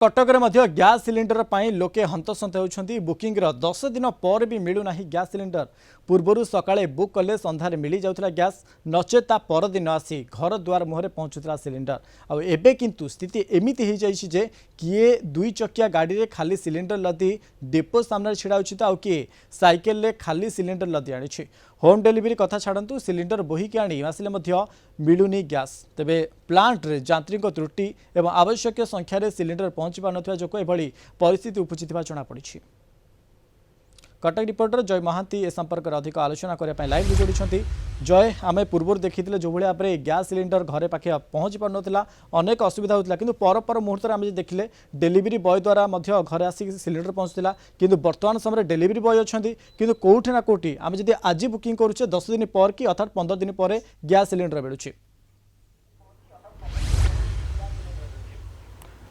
Cuttack gas cylinder पर लोके हंतसंत होती बुकिंग 10 दिन पर भी मिलूना गैस सिलिंडर पूर्वर सकाळे बुक कले संध्यारे मिल जाऊला गैस नचे ता परदिन आसी घर द्वार मुहरे पहुंचुला सिलिंडर आबे किंतु स्थिति एमती हो जाए किए दुई चकिया गाड़ी रे खाली सिलिंडर लदी डेपो सामने छिड़ा हो किए साइकेल खाली सिलिंडर लदी आनी होम डिलीवरी कथा छाड़ू सिलिंडर बोहिकी आनी आसिले मिलूनी गैस तेबे प्लांट रे यांत्रिक त्रुटि एवं आवश्यक संख्यार सिलिंडर पहुंची पार जो एभली परिस्थिति उपजी जमापड़ी। कटक रिपोर्टर जय महांती ए संपर्क में अधिक आलोचना करने लाइव जोड़ी जय आम पूर्व देखी जो भाई भाव में गैस सिलिंडर घरे पाखे पहुंची पार ना अनेक असुविधा होता कि पर मुहूर्त में आम देखिले डेलीवरी बॉय द्वारा घरे आसिक सिलिंडर पहुंचुला कि बर्तमान समय डेलीवरी बॉय अच्छा कि कौटी ना कौटी आम जब आज बुकिंग करुचे 10 दिन पर कि अर्थात 15 दिन पर गैस सिलिंडर मिलूँ।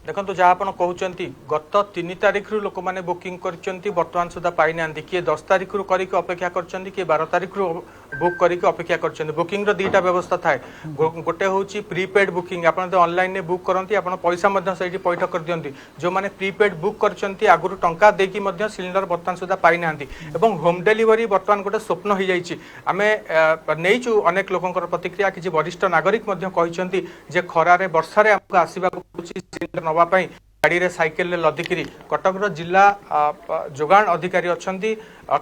देखो जहाँ आप कहते गत 3 तारिख रू लोक मैंने बुकिंग कर बर्तमान सुधा पाई ना किए 10 तारिख रू करके अपेक्षा कर किए 12 तारिख रू बुक करके अपेक्षा कर बुकिंग दुईटा व्यवस्था थाए गोटे हूँ प्रीपेड बुकिंग आप ऑनलाइन बुक करती आप पैसा से पैठ कर दिखती जो मैंने प्रीपेड बुक कर आगुरी टंका देकी सिलिंडर बर्तमान सुधा पाई ना होम डिलीवरी बर्तमान गोटे स्वप्न हो जाए आम नहींचु अनेक लोकंर प्रतिक्रिया किसी वरिष्ठ नागरिक कहते जे खरारे वर्षारे आमको आसवा सिलिंडर नवाई गाड़ी रे साइकेल लदिकी कटक जिला जोगाण अधिकारी अच्छा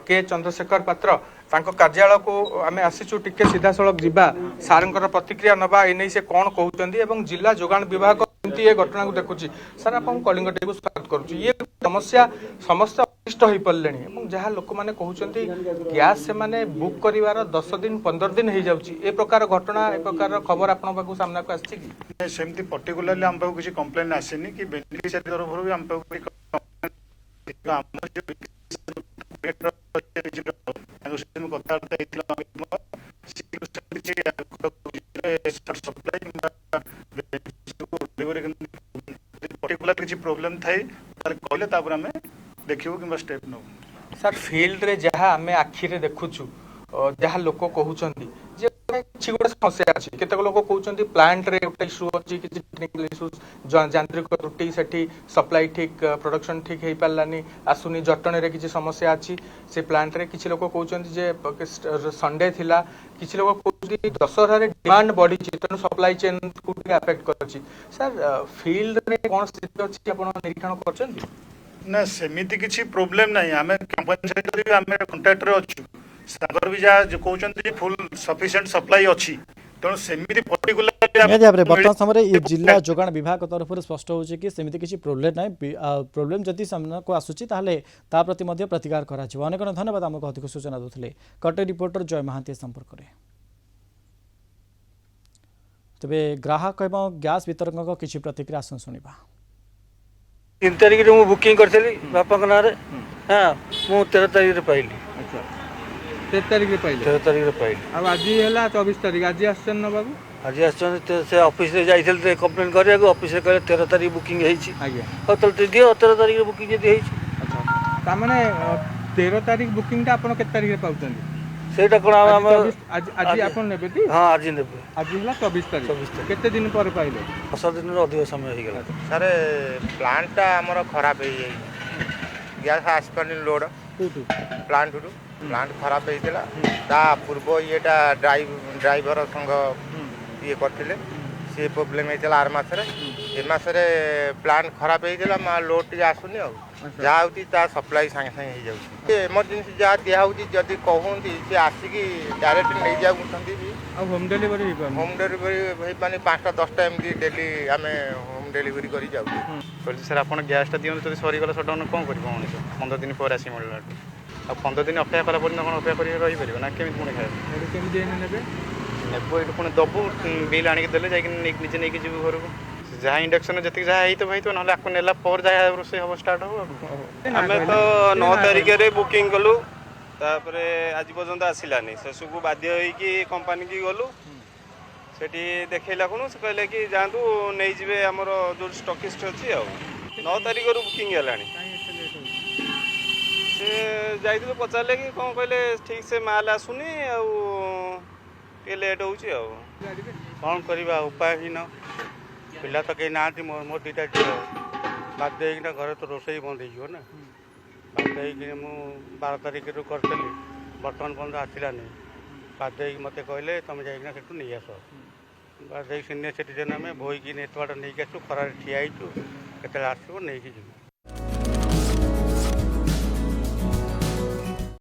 के चंद्रशेखर पात्र कार्यालय को आम आसीचु टिके सीधा सड़क जीवा सार प्रतिक्रिया नवा एने से कौन कहते जिला जोगाण विभाग ये घटना को देखुची सर आप कलिंग टीवी स्वागत करुँ ये समस्या समस्त अनिष्ट हो पारे जहाँ लोक मैंने कहते गैस से माने बुक कर 10 दिन 15 दिन हो जाए प्रकार घटना ए प्रकार खबर आप सामना को आमती पर्टिकुलाली आम पाक किसी कंप्लेन आसेनी कि बेनिफिशियरी तरफ भी आम पर्टिकुलर किसी प्रॉब्लम थाई कहले तापर हमें देखिबो कि स्टेप नो सर फील्ड रे जहाँ आम आखि देखुचु जहाँ लोक कहते जे किसी गोटे समस्या अच्छी केतक लोक कहते प्लांट रे गोटे इश्यू अच्छी किसी टेक्निकल इश्यू यांत्रिक त्रुटि सेठी सप्लाई ठीक प्रोडक्शन ठीक हो पारानी आसुनी जटन रे किसी समस्या अच्छी से प्लांट रे किसी लोक कहते जे संडे थिला किसी लोक कहते दशहरा डिमांड बढ़ी तेणु सप्लाई चेन को अफेक्ट कर सर फील्ड रे कौन स्थिति अच्छी आप निरीक्षण कर ना सेमिति किसी प्रॉब्लम नहीं आम कंपनी सहित आम कांटेक्ट रे अच्छु सागर भी जहाँ जो कहते फुल सफिशिएंट सप्लाई अच्छी तेणु सेमिति पर्टिकुलर बर्तमान समय ये जिला जोगाण विभाग तरफ स्पष्ट हो सेमती किसी प्रोब्लेम ना प्रोब्लेम जदि सामना को आसूची ता प्रति प्रतिकार करा अनेक धन्यवाद आमको अधिक सूचना दूसरे कटक रिपोर्टर जय महांती संपर्क में। तेबे ग्राहक एवं गैस वितरक किसी प्रतिक्रिया आसन शुणा 3 तारिख में बुकिंग करी बापा ना हाँ मु 13 तारिख पाइली 13 तारिख पाइली 13 तारिख पाइली अब आज है 24 तारिख आज आसन ना बाबू आज से ऑफिस रे जाइए कंप्लेन करिया ऑफिस रे कहले 13 तारिख बुकिंग होती तो दियो 13 तारिख बुकिंग जब अच्छा माने 13 तारिख बुकिंग आप तारिख पाँच सेटा कोन आज आप नेबे ती हां आज नेबे आज है 24 तारिख केते दिन पर पाइले 10 दिन रो अधिक समय हो गला सर प्लांट टा हमर खराब हो गई गैस आसपानी लोड प्लांट खराब होता ता पूर्व येटा ड्राइवर संग ये करते सी प्रोब्लेम होता आर मसरे ए मसरे प्लांट खराब होता लोड टे आसुनी जहाँ होती सप्लाई सागे सागे हो जाए इमरजेंसी जहाँ दिखाई जदि कहते सी आसिक डायरेक्ट नहीं जाऊँगी होम डिलीवरी हो पानी 5टा 10टा एमती डेली आम होम डिलीवरी कर जाऊँ सर आप गैसटा दिखाते सरीगला सडन कौन कर मनीष 15 दिन पर आसी मिलला आ 15 दिन अपेक्षा कला पर्यटन कौन अपेक्षा कर रहीपर ना केमी पुणी खाए नेबू ये पुणी दबू बिल आणिक देले निजे नहीं जीव घर को जहाँ इंडक्शन जी जहाँ तो भाई तो ना आपको नेला पर जहाँ रोसे हम स्टार्ट हम आम तो 9 तारिख रे बुकिंग कलु तापर आज पर्यंत आसलानी शेष को बाध्य होगी कंपनी की गलु से देखला कौन से कहले कि जातु नहीं जी आमर जो स्टॉकिस्ट अच्छी 9 तारिख रू बुकिंग है से जाइए पचारे कि कौन कहले ठीक से माल आसुनी आ लेट हो कौन करवा उपाय ही न पिला तो कहीं ना मोर 2टा झील ବାଧ୍ୟ ହେଇକିନା ଘରେ ତ ରୋଷେଇ ବନ୍ଦ ହେଇଯିବ ନା ବାଧ୍ୟ ହେଇକି ମୁଁ 12 ତାରିଖରୁ କରିଥିଲି ବର୍ତ୍ତମାନ ପର୍ଯ୍ୟନ୍ତ ଆସିଲାନି ବାଧ୍ୟ ହେଇକି ମୋତେ କହିଲେ ତୁମେ ଯାଇକିନା ସେଠୁ ନେଇ ଆସ ବାଧ୍ୟ ହେଇକି ସିନିୟର ସିଟିଜେନ୍ ଆମେ ବୋହିକି ଏତେ ବାଟ ନେଇକି ଆସୁ ଖରାରେ ଠିଆ ହେଇଛୁ କେତେବେଳେ ଆସିବ ନେଇକି ଯିବୁ